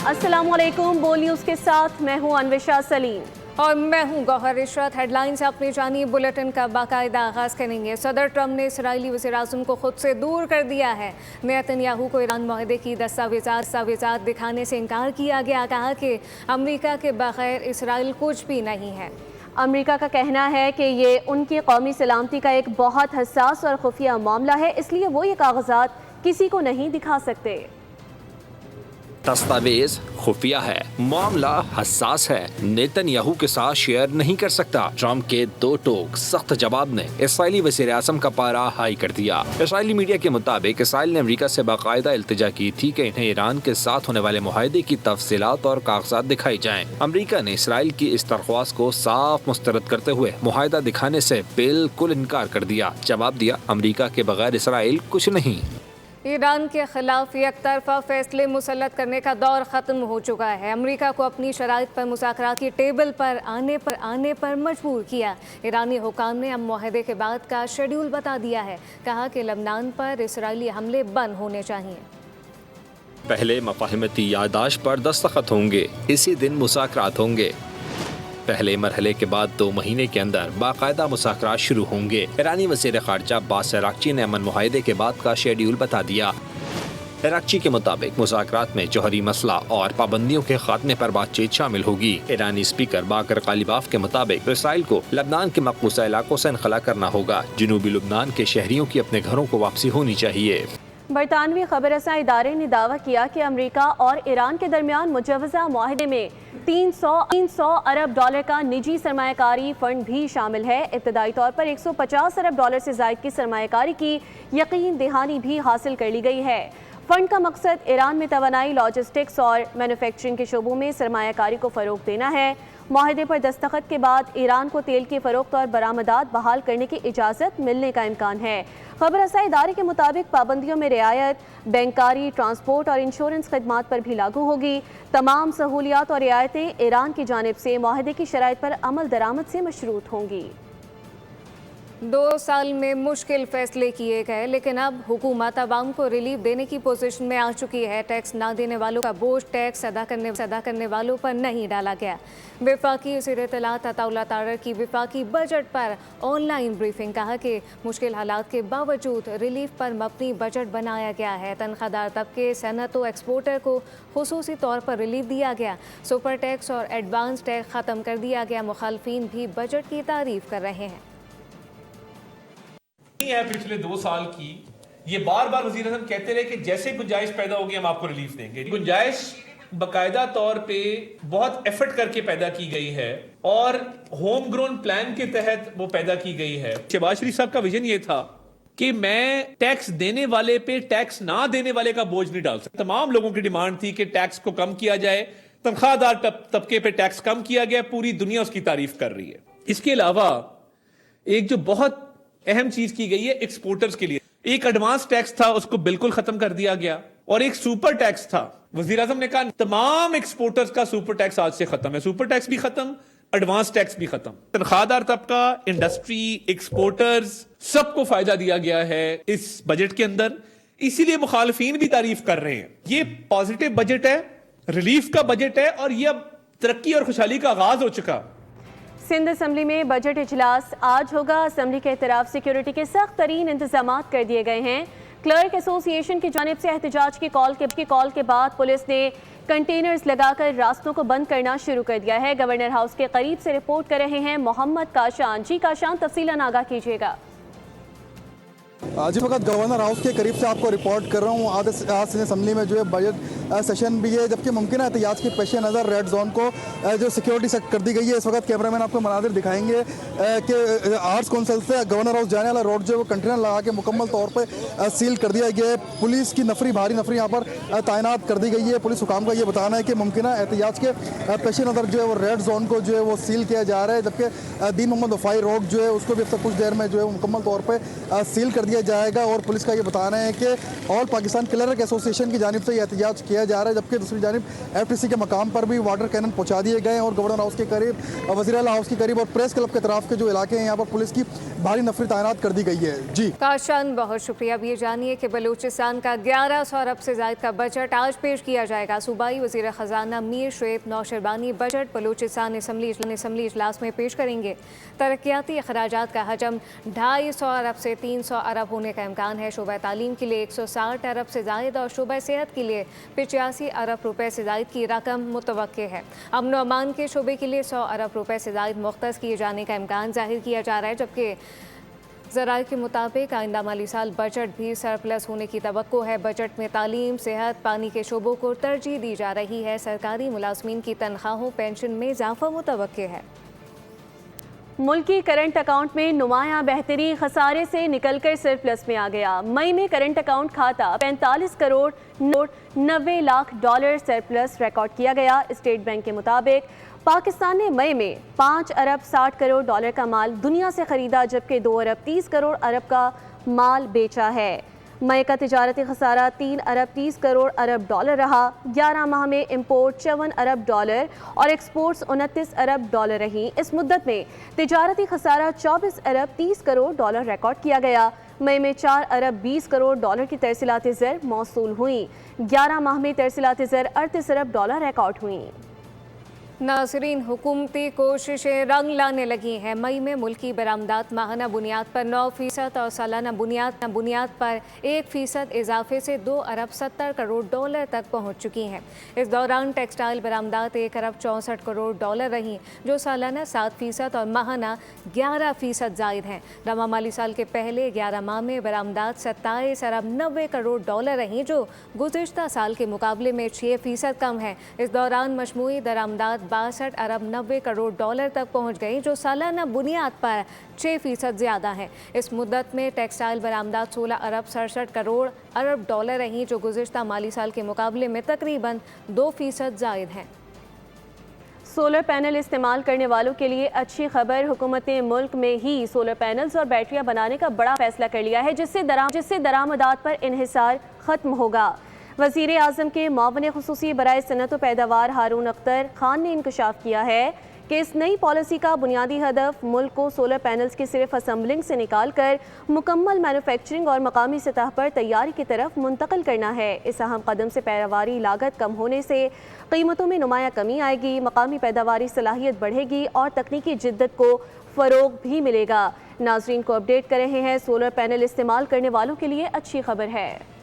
السلام علیکم، بول نیوز کے ساتھ میں ہوں انوشا سلیم اور میں ہوں گوہر عشرت۔ ہیڈ لائنز اپنی جانب بلیٹن کا باقاعدہ آغاز کریں گے۔ صدر ٹرمپ نے اسرائیلی وزیر اعظم کو خود سے دور کر دیا ہے۔ نیتن یاہو کو ایران معاہدے کی دستاویزات دکھانے سے انکار کیا گیا، کہا کہ امریکہ کے بغیر اسرائیل کچھ بھی نہیں ہے۔ امریکہ کا کہنا ہے کہ یہ ان کی قومی سلامتی کا ایک بہت حساس اور خفیہ معاملہ ہے، اس لیے وہ یہ کاغذات کسی کو نہیں دکھا سکتے۔ دستاویز خفیہ ہے، معاملہ حساس ہے، نیتن یاہو کے ساتھ شیئر نہیں کر سکتا۔ ٹرمپ کے دو ٹوک سخت جواب نے اسرائیلی وزیر اعظم کا پارا ہائی کر دیا۔ اسرائیلی میڈیا کے مطابق اسرائیل نے امریکہ سے باقاعدہ التجا کی تھی کہ انہیں ایران کے ساتھ ہونے والے معاہدے کی تفصیلات اور کاغذات دکھائی جائیں۔ امریکہ نے اسرائیل کی اس درخواست کو صاف مسترد کرتے ہوئے معاہدہ دکھانے سے بالکل انکار کر دیا۔ جواب دیا، امریکہ کے بغیر اسرائیل کچھ نہیں۔ ایران کے خلاف یک طرفہ فیصلے مسلط کرنے کا دور ختم ہو چکا ہے۔ امریکہ کو اپنی شرائط پر مذاکرات کی ٹیبل پر آنے پر مجبور کیا۔ ایرانی حکام نے اب معاہدے کے بعد کا شیڈول بتا دیا ہے، کہا کہ لبنان پر اسرائیلی حملے بند ہونے چاہیے۔ پہلے مفاہمتی یادداشت پر دستخط ہوں گے، اسی دن مذاکرات ہوں گے۔ پہلے مرحلے کے بعد 2 مہینے کے اندر باقاعدہ مذاکرات شروع ہوں گے۔ ایرانی وزیر خارجہ عباس عراقچی نے امن معاہدے کے بعد کا شیڈول بتا دیا۔ عراقچی کے مطابق مذاکرات میں جوہری مسئلہ اور پابندیوں کے خاتمے پر بات چیت شامل ہوگی۔ ایرانی اسپیکر باقر غالیباف کے مطابق اسرائیل کو لبنان کے مقبوضہ علاقوں سے انخلا کرنا ہوگا۔ جنوبی لبنان کے شہریوں کی اپنے گھروں کو واپسی ہونی چاہیے۔ برطانوی خبر رساں ادارے نے دعویٰ کیا کہ امریکہ اور ایران کے درمیان مجوزہ معاہدے میں 300 ارب ڈالر کا نجی سرمایہ کاری فنڈ بھی شامل ہے۔ ابتدائی طور پر 150 ارب ڈالر سے زائد کی سرمایہ کاری کی یقین دہانی بھی حاصل کر لی گئی ہے۔ فنڈ کا مقصد ایران میں توانائی، لاجسٹکس اور مینوفیکچرنگ کے شعبوں میں سرمایہ کاری کو فروغ دینا ہے۔ معاہدے پر دستخط کے بعد ایران کو تیل کی فروخت اور برآمدات بحال کرنے کی اجازت ملنے کا امکان ہے۔ خبر رساں ادارے کے مطابق پابندیوں میں رعایت بینکاری، ٹرانسپورٹ اور انشورنس خدمات پر بھی لاگو ہوگی۔ تمام سہولیات اور رعایتیں ایران کی جانب سے معاہدے کی شرائط پر عمل درآمد سے مشروط ہوں گی۔ 2 سال میں مشکل فیصلے کیے گئے، لیکن اب حکومت عوام کو ریلیف دینے کی پوزیشن میں آ چکی ہے۔ ٹیکس نہ دینے والوں کا بوجھ ٹیکس ادا کرنے والوں پر نہیں ڈالا گیا۔ وفاقی وزیر اطلاعات عطا اللہ طاہر کی وفاقی budget per on line briefing, کہا کہ مشکل حالات کے باوجود ریلیف پر مبنی بجٹ بنایا گیا ہے۔ تنخواہ دار طبقے، صنعت و ایکسپورٹر کو خصوصی طور پر ریلیف دیا گیا۔ سپر ٹیکس اور ایڈوانس ٹیکس ختم کر دیا گیا۔ مخالفین بھی بجٹ کی تعریف کر رہے ہیں۔ ہے پچھلے 2 سال کی، یہ بار بار وزیر اعظم کہتے رہے کہ جیسے گنجائش پیدا ہوگی ہم آپ کو ریلیف دیں گے۔ گنجائش باقاعدہ طور پہ بہت ایفرٹ کر کے پیدا کی گئی ہے اور ہوم گرون پلان کے تحت وہ پیدا کی گئی ہے۔ شہباز شریف صاحب کا ویژن یہ تھا کہ میں ٹیکس دینے والے پہ ٹیکس نہ دینے والے کا بوجھ نہیں ڈال سکتا۔ تمام لوگوں کی ڈیمانڈ تھی کہ ٹیکس کو کم کیا جائے، تنخواہ دار طبقے پہ ٹیکس کم کیا گیا، پوری دنیا اس کی تعریف کر رہی ہے۔ اس کے علاوہ ایک جو بہت اہم چیز کی گئی ہے ایکسپورٹرز کے لیے، ایک ایڈوانس ٹیکس تھا اس کو بالکل ختم کر دیا گیا، اور ایک سپر ٹیکس تھا۔ وزیر اعظم نے کہا تمام ایکسپورٹرز کا سپر ٹیکس آج سے ختم ہے۔ سپر ٹیکس بھی ختم، ایڈوانس ٹیکس بھی ختم۔ تنخواہ دار طبقہ، انڈسٹری، ایکسپورٹرز سب کو فائدہ دیا گیا ہے اس بجٹ کے اندر، اسی لیے مخالفین بھی تعریف کر رہے ہیں۔ یہ پازیٹیو بجٹ ہے، ریلیف کا بجٹ ہے، اور یہ اب ترقی اور خوشحالی کا آغاز ہو چکا۔ سندھ اسمبلی میں بجٹ اجلاس آج ہوگا۔ اسمبلی کے اطراف سیکیورٹی کے سخت ترین انتظامات کر دیے گئے ہیں۔ کلرک ایسوسی ایشن کی جانب سے احتجاج کی کال کے بعد پولیس نے کنٹینرز لگا کر راستوں کو بند کرنا شروع کر دیا ہے۔ گورنر ہاؤس کے قریب سے رپورٹ کر رہے ہیں محمد کاشان۔ جی کاشان، تفصیلاً آگاہ کیجیے گا۔ جس وقت گورنر ہاؤس کے قریب سے آپ کو رپورٹ کر رہا ہوں، آج سندھ اسمبلی میں جو ہے بجٹ سیشن بھی ہے، جبکہ ممکنہ احتجاج کے پیش نظر ریڈ زون کو جو سیکیورٹی سیٹ کر دی گئی ہے۔ اس وقت کیمرہ مین آپ کو مناظر دکھائیں گے کہ آرٹس کونسل سے گورنر ہاؤس جانے والا روڈ جو ہے وہ کنٹینر لگا کے مکمل طور پہ سیل کر دیا گیا ہے۔ پولیس کی بھاری نفری یہاں پر تعینات کر دی گئی ہے۔ پولیس حکام کا یہ بتانا ہے کہ ممکنہ احتجاج کے پیش نظر جو ہے وہ ریڈ زون کو جو ہے وہ سیل کیا جا رہا ہے، جبکہ دین محمد وفائی روڈ جو ہے اس کو بھی اب تک کچھ دیر میں جو ہے مکمل طور پہ سیل کر दिया जाएगा। और पुलिस का ये बताना है कि ऑल पाकिस्तान क्लर्क एसोसिएशन की जानिब से ये एहतजाज किया जा रहा है, जबकि दूसरी जानिब FTC के मकाम पर भी वाटर कैनन पहुंचा दिए गए हैं और गवर्नर हाउस के करीब, वज़ीर आला हाउस के करीब और प्रेस क्लब के तरफ के जो इलाके हैं यहाँ पर पुलिस की भारी नफरी तैनात कर दी गई है। जी काशान, बहुत शुक्रिया। अब ये जानिए कि बलूचिस्तान का 1100 अरब से ज़ायद का बजट आज पेश किया जाएगा। सूबाई वज़ीर ख़जाना मीर शुएब नौशरबानी बजट बलूचिस्तान असम्बली इजलास में पेश करेंगे। तरक्याती अखराजात का हजम 250 अरब से 300 अरब होने का इम्कान है। शोबा तालीम के लिए 160 अरब से ज़ायद और शोबा सेहत के लिए 85 अरब रुपए से ज़ायद की रकम मुतवक्के है। अमन व अमान के शोबे के लिए 100 अरब रुपए से ज़ायद मुख्तस किए जाने का इम्कान जाहिर किया जा रहा है, जबकि ज़राए के मुताबिक आइंदा माली साल बजट भी सरप्लस होने की तवक्को है। बजट में तालीम, सेहत, पानी के शोबों को तरजीह दी जा रही है। सरकारी मुलाजमीन की तनख्वाहों, पेंशन में इजाफा मुतवक्के है। मुल्की करंट अकाउंट में नुमायां बेहतरी, खसारे से निकलकर सरप्लस में आ गया। मई में करंट अकाउंट खाता 45 crore note 90 lakh dollar surplus record किया गया। स्टेट बैंक के मुताबिक पाकिस्तान ने मई में 5 अरब 60 करोड़ डॉलर का माल दुनिया से खरीदा, जबकि 2 अरब 30 करोड़ अरब का माल बेचा है। मई का तिजारती खसारा 3 अरब 30 करोड़ अरब डॉलर रहा। 11 माह में इंपोर्ट 54 अरब डॉलर और एक्सपोर्ट्स 29 अरब डॉलर रही। इस मुद्दत में तिजारती खसारा 24 अरब 30 करोड़ डॉलर रिकॉर्ड किया गया। मई में 4 अरब 20 करोड़ डॉलर की तरसीलात ज़र मौसूल हुई। 11 माह में तरसीलात ज़र 38 अरब डॉलर रिकॉर्ड हुई। नाज़रीन, हुकूमती कोशिशें रंग लाने लगी हैं। मई में मुल्की बरामदात माहाना बुनियाद पर 9% और सालाना बुनियाद पर 1% इजाफे से 2 अरब 70 करोड़ डॉलर तक पहुँच चुकी हैं। इस दौरान टेक्सटाइल बरामदात 1 अरब 64 करोड़ डॉलर रहीं, जो सालाना 7% और माहाना 11% जायद हैं। रवा माली साल के पहले 11 माह में बरामदात 27 अरब 90 करोड़ डॉलर रहीं, जो गुज़िश्ता साल के मुकाबले में 6% कम है। इस दौरान मजमूई दरामदात 62 अरब 90 करोड़ डॉलर तक पहुंच गई, जो सालाना बुनियाद पर 6% ज़्यादा है। इस मुद्दत में टेक्सटाइल बरामदात 16 अरब 67 करोड़ अरब डॉलर रहीं, जो गुज़िश्ता माली साल के मुकाबले में तकरीबन 2% ज़ायद हैं। सोलर पैनल इस्तेमाल करने वालों के लिए अच्छी खबर, हुकूमत ने मुल्क में ही सोलर पैनल्स और बैटरियां बनाने का बड़ा फैसला कर लिया है, जिससे दरामदात पर इन्हिसार ख़त्म होगा। वज़ीर आज़म के मुआविन ख़ुसूसी बराए सनअत व पैदावार हारून अख्तर खान ने इंकशाफ किया है कि इस नई पॉलिसी का बुनियादी हदफ मुल्क को सोलर पैनल्स की सिर्फ असम्बलिंग से निकाल कर मुकम्मल मैन्युफैक्चरिंग और मकामी सतह पर तैयारी की तरफ मुंतकिल करना है। इस अहम कदम से पैदावारी लागत कम होने से कीमतों में नुमाया कमी आएगी, मकामी पैदावारी सलाहियत बढ़ेगी और तकनीकी जिद्दत को फ़रोग भी मिलेगा। नाजरीन को अपडेट कर रहे हैं, सोलर पैनल इस्तेमाल करने वालों के लिए अच्छी खबर है।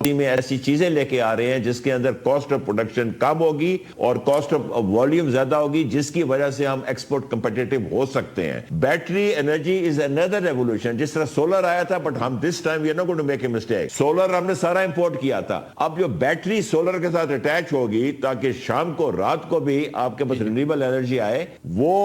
में ऐसी चीजें लेके आ रहे हैं जिसके अंदर कॉस्ट ऑफ प्रोडक्शन कम होगी और कॉस्ट ऑफ वॉल्यूम ज्यादा होगी, जिसकी वजह से हम एक्सपोर्ट कंपिटिटिव हो सकते हैं। Battery energy is another revolution. जिस तरह सोलर आया था, बट हम this time we are not going to make a mistake. Solar हमने सारा इंपोर्ट किया था, अब जो बैटरी सोलर के साथ अटैच होगी ताकि शाम को रात को भी आपके पास रिन्यूएबल एनर्जी आए, वो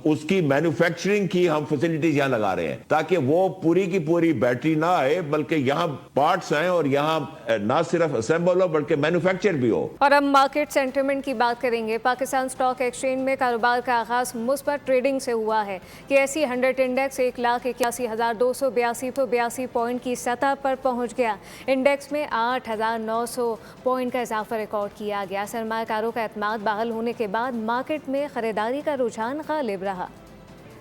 उसकी मैन्युफैक्चरिंग की हम फैसिलिटीज यहां लगा रहे हैं ताकि वो पूरी की पूरी बैटरी ना आए, बल्कि यहां पार्ट्स आए और यहां ना सिर्फ असेंबल हो बल्कि मैन्युफैक्चर भी हो। और अब मार्केट सेंटिमेंट की बात करेंगे। पाकिस्तान स्टॉक एक्सचेंज में कारोबार का आगाज मुस्बत ट्रेडिंग से हुआ है कि ऐसी 100 इंडेक्स 1,81,282 पॉइंट की सतह पर पहुंच गया। इंडेक्स में 8,900 पॉइंट का इजाफा रिकॉर्ड किया गया। सरमायाकारों का एतमाद बहाल होने के बाद मार्केट में खरीदारी का रुझान गालिब रहा।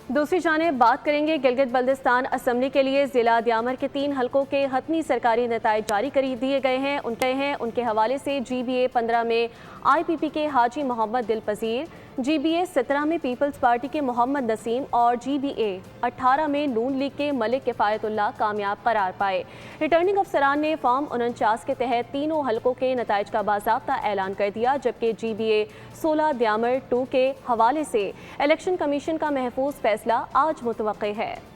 दूसरी जानिब बात करेंगे गिलगित बल्तिस्तान असम्बली के लिए ज़िला द्यामर के 3 हलकों के हतमी सरकारी नताइज जारी कर दिए गए हैं। उनके हवाले से GBA 15 में IPP के हाजी मोहम्मद दिलपजीर, GBA 17 में पीपल्स पार्टी के मोहम्मद नसीम और GBA 18 में नून लीग के मलिक किफ़ायतुल्लाह कामयाब करार पाए। रिटर्निंग अफसरान ने फॉर्म 49 के तहत तीनों हलकों के नताइज का बाज़ाब्ता ऐलान कर दिया, जबकि GBA 16 द्यामर 2 के हवाले से इलेक्शन कमीशन का महफूज फैसला आज मुतवक्के है।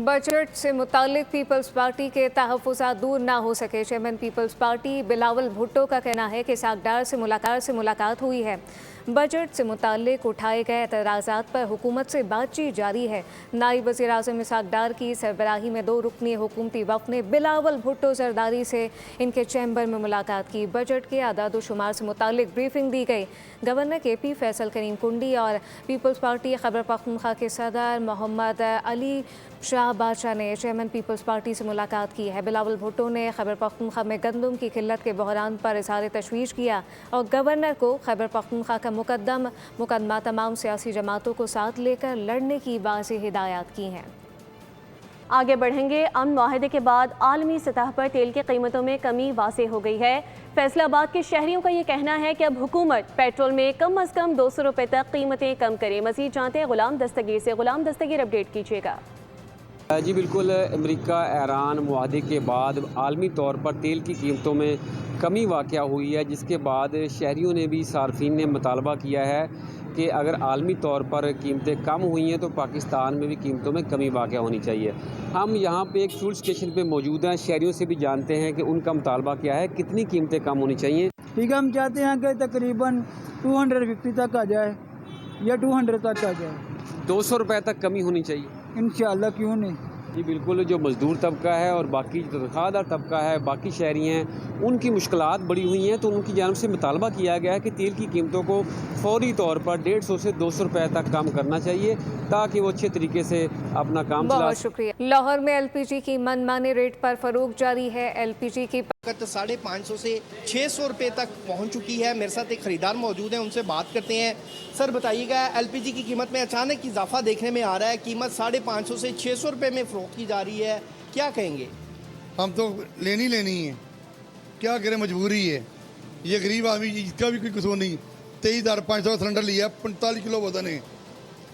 बजट से मुतालिक पीपल्स पार्टी के तहफ़्फ़ुज़ात दूर ना हो सके। चेयरमैन पीपल्स पार्टी बिलावल भुट्टो का कहना है कि सागदार से मुलाकात हुई है। बजट से मुताल्लिक उठाए गए एतराज़ात पर हुकूमत से बातचीत जारी है। नायब वज़ीर आज़म इसहाक डार की सरबराही में 2 रुकनी हुकूमती वफ़द ने बिलावल भुट्टो जरदारी से इनके चैम्बर में मुलाकात की। बजट के आदाद व शुमार से मुताल्लिक ब्रीफिंग दी गई। गवर्नर KP फैसल करीम कुंडी और पीपल्स पार्टी खैबर पख्तूनख्वा के सदर मोहम्मद अली शाह बादशाह ने चेयरमैन पीपल्स पार्टी से मुलाकात की है। बिलावल भुट्टो ने खैबर पख्तूनख्वा में गंदम की किल्लत के बहरान पर इज़हार तशवीश किया और गवर्नर को खैबर पख्तूनख्वा का मुकदमा तमाम सियासी जमातों को साथ लेकर लड़ने की वाज़ेह हिदायत की हैं। आगे बढ़ेंगे। अमन मुआहदे के बाद आलमी सतह पर तेल की कीमतों में कमी वाज़ेह हो गई है। फैसलाबाद के शहरियों का ये कहना है कि अब हुकूमत पेट्रोल में कम अज़ कम 200 रुपये तक कीमतें कम करे। मज़ीद जानते हैं गुलाम दस्तगीर से। गुलाम दस्तगीर, अपडेट कीजिएगा। जी बिल्कुल, अमेरिका ईरान मुआहदे के बाद आलमी तौर पर तेल की कीमतों में कमी वाक़या हुई है, जिसके बाद शहरियों ने भी, सार्फिन ने मुतालबा किया है कि अगर आलमी तौर पर कीमतें कम हुई हैं तो पाकिस्तान में भी कीमतों में कमी वाक़या होनी चाहिए। हम यहाँ पे एक फ्यूल स्टेशन पे मौजूद हैं, शहरियों से भी जानते हैं कि उनका मुतालबा क्या है, कितनी कीमतें कम होनी चाहिए। ठीक है, हम चाहते हैं कि तकरीबन 250 तक आ जाए या 200 तक आ जाए। 200 रुपये तक कमी होनी चाहिए इंशाअल्लाह, क्यों नहीं। जी बिल्कुल, जो मज़दूर तबका है और बाकी जो तनख्वाहदार तबका है, बाकी शहरी हैं, उनकी मुश्किलात बड़ी हुई हैं, तो उनकी जानिब से मुतालबा किया गया है कि तेल की कीमतों को फौरी तौर पर 150 से 200 रुपये तक कम करना चाहिए ताकि वो अच्छे तरीके से अपना काम चला। बहुत शुक्रिया। लाहौर में LPG की मनमाने रेट पर फरोख्त जारी है। LPG की 550 से 600 रुपये तक पहुंच चुकी है। मेरे साथ एक ख़रीदार मौजूद है, उनसे बात करते हैं। सर बताइएगा, LPG की कीमत में अचानक इजाफा देखने में आ रहा है, कीमत 550 से 600 रुपये में फ़रोख्त की जा रही है, क्या कहेंगे? हम तो लेनी है, क्या करें, मजबूरी है। ये गरीब आदमी, इसका भी कोई कसूर नहीं। 23,500 का सिलेंडर लिया, 45 किलो वजन है,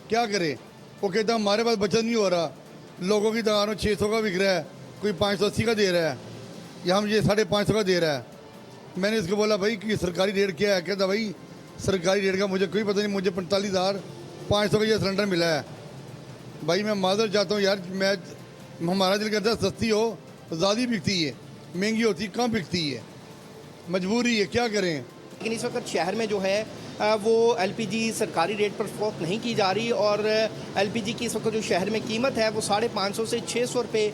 क्या करे। वो कहता है हमारे पास बचत नहीं हो रहा, लोगों की दुकानों 600 का बिक रहा है, कोई 580 का दे रहा है, या हम ये 550 का दे रहा है। मैंने इसको बोला भाई कि सरकारी रेट क्या है? कहता भाई सरकारी रेट का मुझे कोई पता नहीं, मुझे 45,500 का ये सिलेंडर मिला है। भाई मैं माजर चाहता हूँ यार, हमारा दिल करता है सस्ती हो, ज़्यादा बिकती है, महंगी होती कम बिकती है, मजबूरी है, क्या करें। लेकिन इस वक्त शहर में जो है वो LPG सरकारी रेट पर फ़रोख्त नहीं की जा रही और LPG की इस वक्त जो शहर में कीमत है वो 550 से 600 रुपये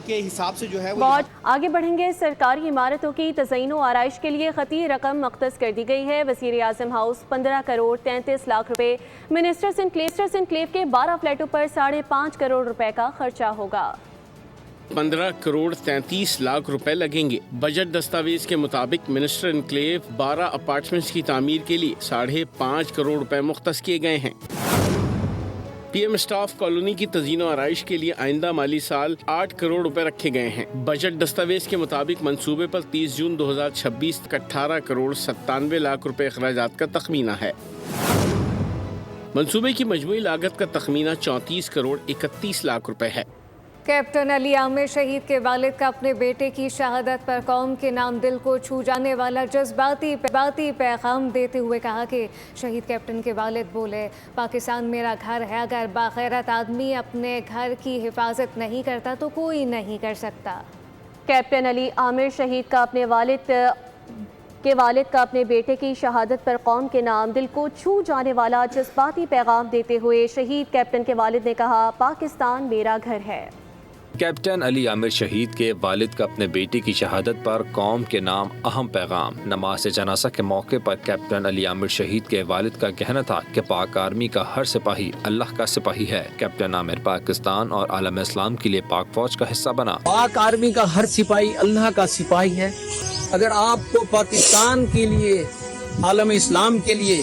के हिसाब से जो है वो। बहुत आगे बढ़ेंगे। सरकारी इमारतों की तज़यीन व आराइश के लिए खती रकम मख्तस कर दी गई है। वज़ीर आज़म हाउस 15 करोड़ 33 लाख रुपए, मिनिस्टर्स इनक्लेव के 12 फ्लैटों पर 5.5 करोड़ रुपए का खर्चा होगा। 15 करोड़ 33 लाख रुपए लगेंगे। बजट दस्तावेज के मुताबिक मिनिस्टर इनक्लेव 12 अपार्टमेंट्स की तामीर के लिए 5.5 करोड़ रुपए मुख्तस किए गए हैं। PM स्टाफ कॉलोनी की तज़यीन और आराइश के लिए आइंदा माली साल 8 करोड़ रुपए रखे गए हैं। बजट दस्तावेज के मुताबिक मंसूबे पर 30 जून 2026 तक 18 करोड़ 97 लाख रुपए अखराजात का तखमीना है। मंसूबे की मजमूई लागत का तखमीना 34 करोड़ 31 लाख रुपए है। कैप्टन अली आमिर शहीद के वालिद का अपने बेटे की शहादत पर कौम के नाम दिल को छू जाने वाला जज्बाती पैगाम देते हुए कहा कि शहीद कैप्टन के वालिद बोले, पाकिस्तान मेरा घर है, अगर बाखैरत आदमी अपने घर की हिफाजत नहीं करता तो कोई नहीं कर सकता। कैप्टन अली आमिर शहीद का अपने वालिद का अपने बेटे की शहादत पर कौम के नाम दिल को छू जाने वाला जज्बाती पैगाम देते हुए शहीद कैप्टन के वालिद ने कहा, पाकिस्तान मेरा घर है। कैप्टन अली आमिर शहीद के वालिद का अपने बेटी की शहादत पर कौम के नाम अहम पैगाम। नमाज जनाजा के मौके पर कैप्टन अली आमिर शहीद के वालिद का कहना था कि पाक आर्मी का हर सिपाही अल्लाह का सिपाही है। कैप्टन आमिर पाकिस्तान और आलम इस्लाम के लिए पाक फौज का हिस्सा बना। पाक आर्मी का हर सिपाही अल्लाह का सिपाही है। अगर आपको पाकिस्तान के लिए, आलम इस्लाम के लिए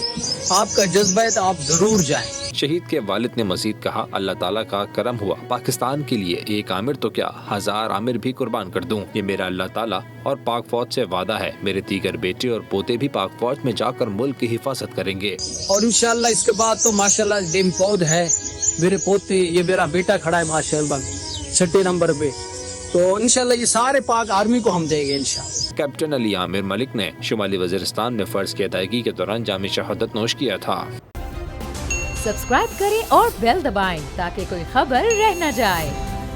आपका जज्बा है तो आप जरूर जाएं। शहीद के वालिद ने मजीद कहा, अल्लाह ताला का करम हुआ, पाकिस्तान के लिए एक आमिर तो क्या 1000 आमिर भी कुर्बान कर दूं। ये मेरा अल्लाह ताला और पाक फौज से वादा है। मेरे दीगर बेटे और पोते भी पाक फौज में जाकर मुल्क की हिफाजत करेंगे और इंशाल्लाह इसके बाद तो माशाल्लाह डेम पौध है, मेरे पोते, ये मेरा बेटा खड़ा है माशाल्लाह 6 नंबर पे, तो इंशाल्लाह ये सारे पाक आर्मी को हम देंगे इंशाल्लाह। कैप्टन अली आमिर मलिक ने शुमाली वजीरिस्तान में फर्ज की अदायगी के दौरान जामी शहादत नोश किया था। सब्सक्राइब करें और बेल दबाएं ताकि कोई खबर रह न जाए।